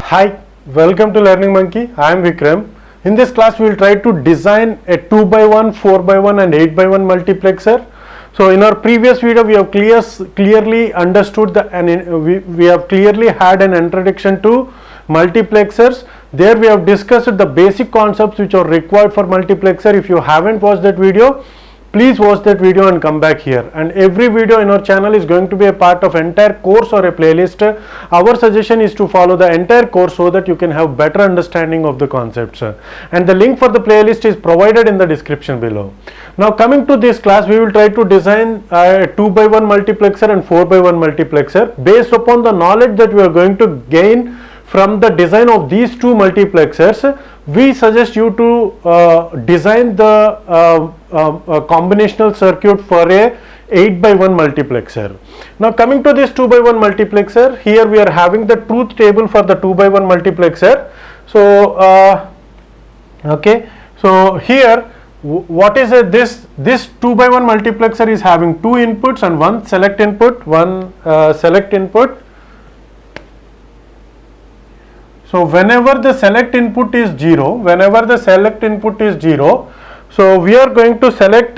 Hi, welcome to Learning Monkey. I am Vikram. In this class, we will try to design a 2x1, 4x1 and 8x1 multiplexer. So in our previous video, we have clearly understood we have clearly had an introduction to multiplexers. There we have discussed the basic concepts which are required for multiplexer. If you haven't watched that video, please watch that video and come back here. And every video in our channel is going to be a part of entire course or a playlist. Our suggestion is to follow the entire course so that you can have better understanding of the concepts. And the link for the playlist is provided in the description below. Now coming to this class, we will try to design a 2x1 multiplexer and 4x1 multiplexer based upon the knowledge that we are going to gain from the design of these two multiplexers. We suggest you to design the combinational circuit for a 8x1 multiplexer. Now coming to this 2x1 multiplexer, here we are having the truth table for the 2x1 multiplexer. So okay, so here what is this 2x1 multiplexer is having two inputs and one select input, So whenever the select input is 0, so we are going to select,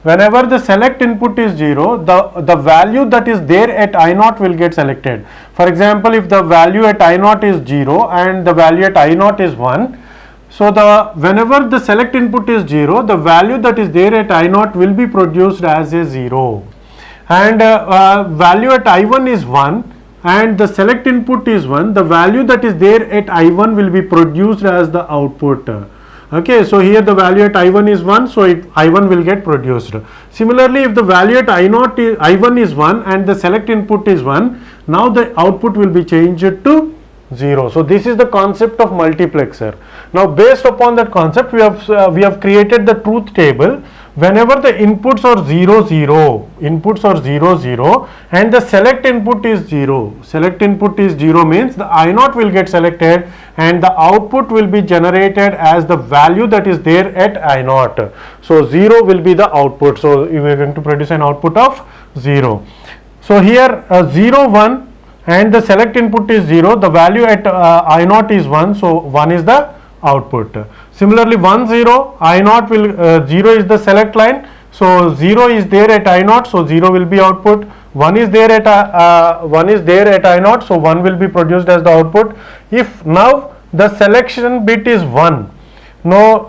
whenever the select input is 0, the value that is there at I0 will get selected. For example, if the value at I0 is 0 and the value at I0 is 1, so whenever the select input is 0, the value that is there at I0 will be produced as a 0. And value at I1 is 1. And the select input is 1, the value that is there at I1 will be produced as the output. Okay, so here the value at I1 is 1, so I1 will get produced. Similarly, if the value at I1 is 1 and the select input is 1, now the output will be changed to 0. So this is the concept of multiplexer. Now based upon that concept, we have created the truth table. Whenever the inputs are 0 0 and the select input is 0 means the I0 will get selected and the output will be generated as the value that is there at I0. So 0 will be the output, so we are going to produce an output of 0. So here 0 1 and the select input is 0, the value at I0 is 1, so 1 is the output. Similarly 1 0, I0 will 0 is the select line, so 0 is there at I0, so 0 will be output. 1 is there at I0, so 1 will be produced as the output. If now the selection bit is 1, now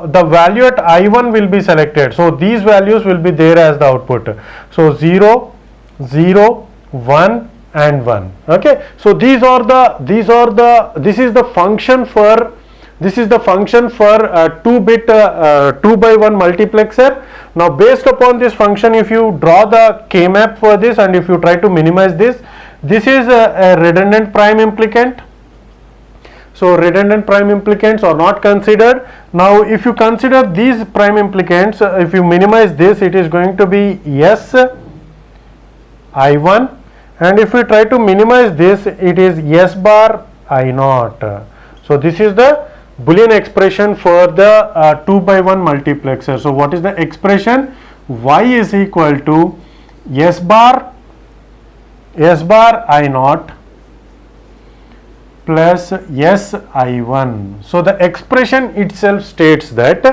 the value at I1 will be selected, so these values will be there as the output. So 0 0 1 and 1. Okay, so this is the function for 2-bit 2x1 multiplexer. Now based upon this function, if you draw the K-map for this and if you try to minimize this is a redundant prime implicant. So redundant prime implicants are not considered. Now if you consider these prime implicants, if you minimize this, it is going to be S I1, and if we try to minimize this, it is S bar I0. So this is the Boolean expression for the 2x1 multiplexer. So what is the expression? Y is equal to S bar I0 plus S I1. So the expression itself states that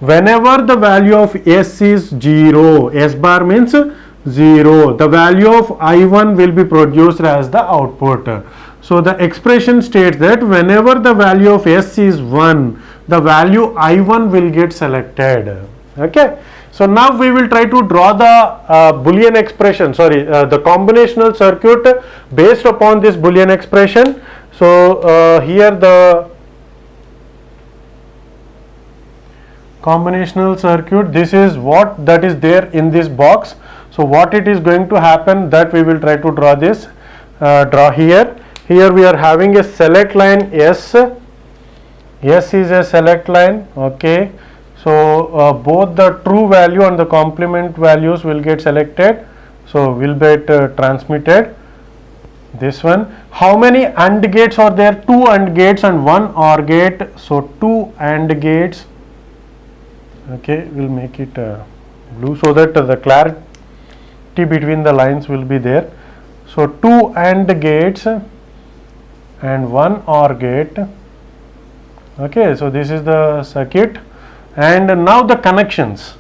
whenever the value of S is 0, S bar means 0, the value of I1 will be produced as the output. So the expression states that whenever the value of S is 1, the value I1 will get selected. Okay, so now we will try to draw the Boolean expression, the combinational circuit based upon this Boolean expression. So here the combinational circuit, this is what that is there in this box. So what it is going to happen, that we will try to draw this, here we are having a select line S is a select line. Okay, so both the true value and the complement values will get selected, so will get transmitted. This one, how many AND gates are there? 2 AND gates and 1 OR gate, so 2 AND gates. Okay, we'll make it blue so that the clarity between the lines will be there. So 2 AND gates and 1 OR gate. Okay, so this is the circuit, and now the connections.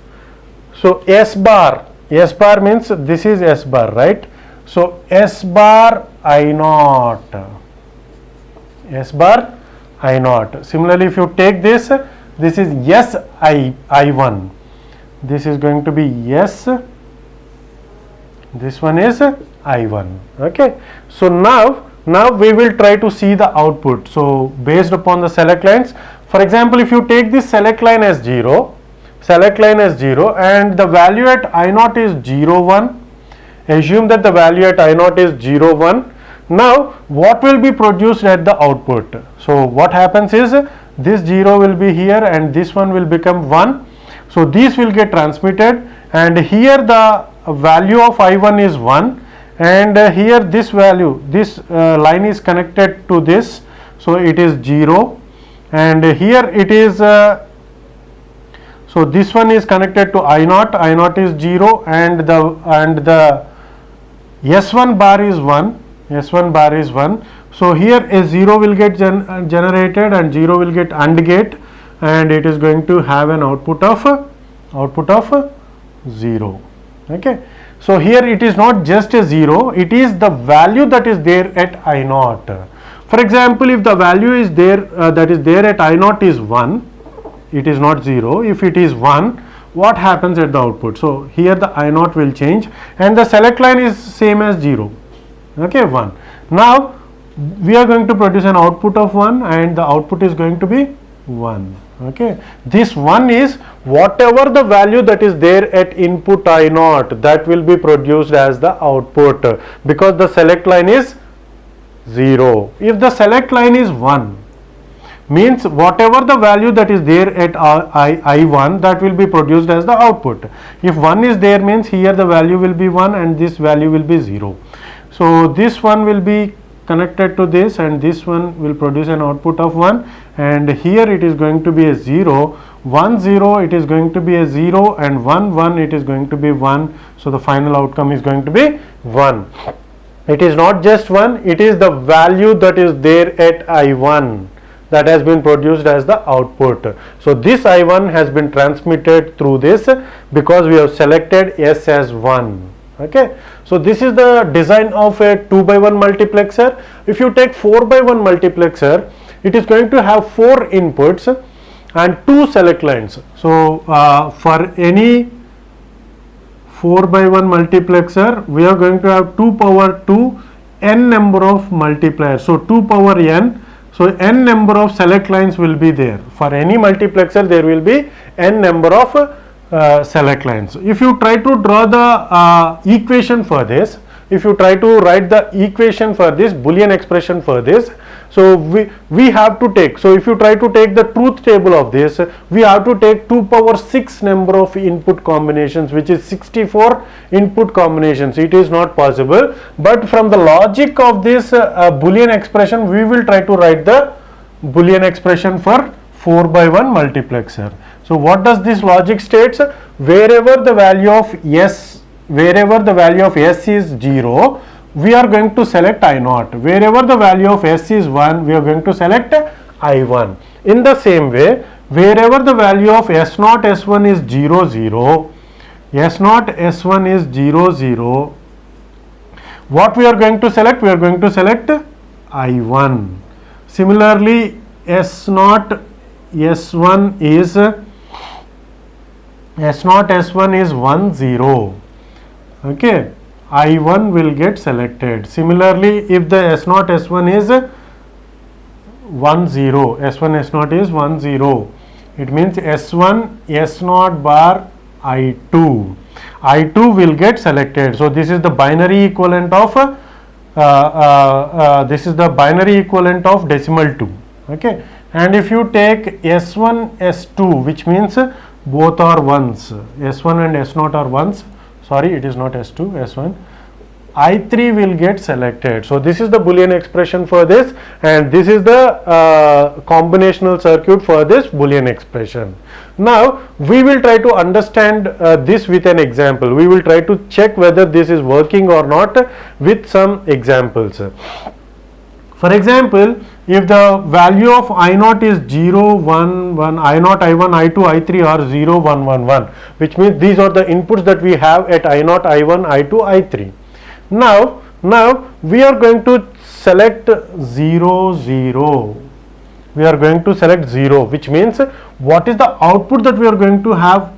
So S bar means this is S bar, right? So S bar I naught, S bar I naught. Similarly, if you take this is S I1, this is going to be S, this one is I1. Okay, so now we will try to see the output. So based upon the select lines, for example, if you take this select line as 0, and the value at I0 is 0, 1, assume that the value at I0 is 0, 1. Now what will be produced at the output? So what happens is this 0 will be here and this one will become 1. So these will get transmitted, and here the value of I1 is 1, and here this value, this line is connected to this, so it is 0, and here it is so this one is connected to I0 is 0, and the S1 bar is 1, so here a 0 will get generated and 0 will get AND gate, and it is going to have an output of 0. Okay, so here it is not just a 0, it is the value that is there at I0. For example, if the value is there that is there at I0 is 1, it is not 0. If it is 1, what happens at the output? So here the I0 will change, and the select line is same as 0. Okay, 1. Now we are going to produce an output of 1, and the output is going to be 1. Okay, this 1 is whatever the value that is there at input I0, that will be produced as the output, because the select line is 0. If the select line is 1, means whatever the value that is there at I1, that will be produced as the output. If 1 is there, means here the value will be 1 and this value will be 0. So this one will be connected to this, and this one will produce an output of 1, and here it is going to be a 0, 1 0 it is going to be a 0, and 1 1 it is going to be 1. So the final outcome is going to be 1. It is not just 1, it is the value that is there at I1 that has been produced as the output. So this I1 has been transmitted through this, because we have selected S as 1. Okay, so this is the design of a 2x1 multiplexer. If you take 4x1 multiplexer, it is going to have 4 inputs and 2 select lines. So for any 4x1 multiplexer, we are going to have 2 power 2 n number of multipliers. So 2 power n, so n number of select lines will be there. For any multiplexer, there will be n number of select lines. If you try to draw the equation for this, if you try to write the equation for this, Boolean expression for this, so we have to take, so if you try to take the truth table of this, we have to take 2 power 6 number of input combinations, which is 64 input combinations. It is not possible, but from the logic of this Boolean expression, we will try to write the Boolean expression for 4x1 multiplexer. So what does this logic states? Wherever the value of S is 0, we are going to select I0. Wherever the value of S is 1, we are going to select I1. In the same way, wherever the value of S0 S1 is 0 0, S0 S1 is 0 0, what we are going to select? We are going to select I1. Similarly, S0 S1 is S1 is 1 0. Okay, I1 will get selected. Similarly, if the S0 S1 is 1 0, S1 S0 is 1 0, it means S1 S0 bar I2 will get selected. So this is the binary equivalent of decimal 2. Okay, and if you take S1 S2, which means both are ones, S1 and S0 are ones, sorry, it is not S2, S1, I3 will get selected. So this is the Boolean expression for this, and this is the combinational circuit for this Boolean expression. Now we will try to understand this with an example. We will try to check whether this is working or not with some examples. For example, if the value of I0 is 0, 1, 1, I0, I1, I2, I3 are 0, 1, 1, 1, which means these are the inputs that we have at I0, I1, I2, I3. Now we are going to select 0, 0. We are going to select 0, which means what is the output that we are going to have,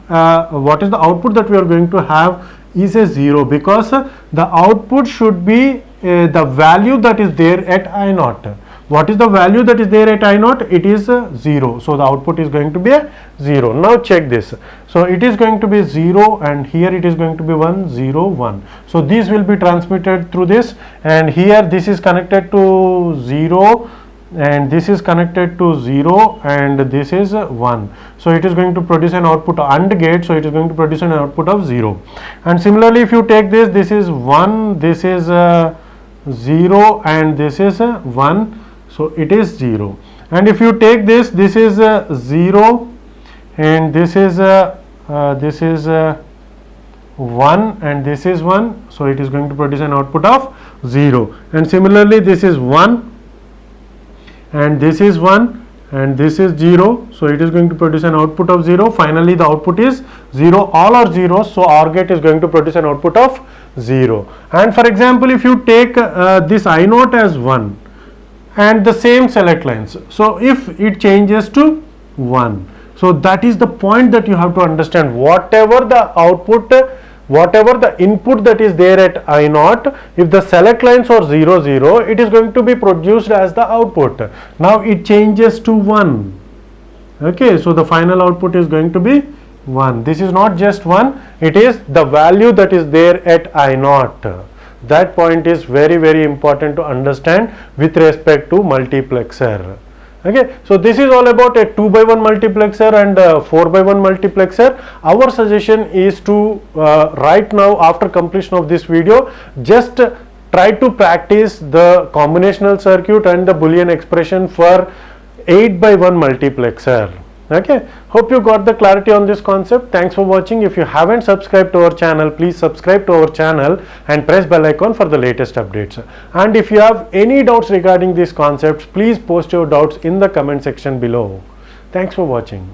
is a 0, because the output should be the value that is there at I0. What is the value that is there at I0? It is 0. So the output is going to be a 0. Now check this. So it is going to be 0, and here it is going to be 1, 0, 1. So these will be transmitted through this, and here this is connected to 0, and this is connected to 0, and this is 1. So it is going to produce an output AND gate, so it is going to produce an output of 0. And similarly, if you take this, this is 1, this is 0, and this is 1, so it is 0. And if you take this, this is 0, and this is 1, and this is 1, so it is going to produce an output of 0. And similarly, this is 1, and this is 1, and this is 0, so it is going to produce an output of 0. Finally the output is 0. All are zeros, so OR gate is going to produce an output of 0. And for example, if you take this I0 as 1 and the same select lines, so if it changes to 1, so that is the point that you have to understand. Whatever the output, whatever the input that is there at I0, if the select lines are 0, 0, it is going to be produced as the output. Now it changes to 1. Okay, so the final output is going to be 1. This is not just 1, it is the value that is there at I0. That point is very, very important to understand with respect to multiplexer. Okay, so this is all about a 2x1 multiplexer and a 4x1 multiplexer. Our suggestion is to right now, after completion of this video, just try to practice the combinational circuit and the Boolean expression for 8x1 multiplexer. Okay, hope you got the clarity on this concept. Thanks for watching. If you haven't subscribed to our channel, please subscribe to our channel and press bell icon for the latest updates. And if you have any doubts regarding these concepts, please post your doubts in the comment section below. Thanks for watching.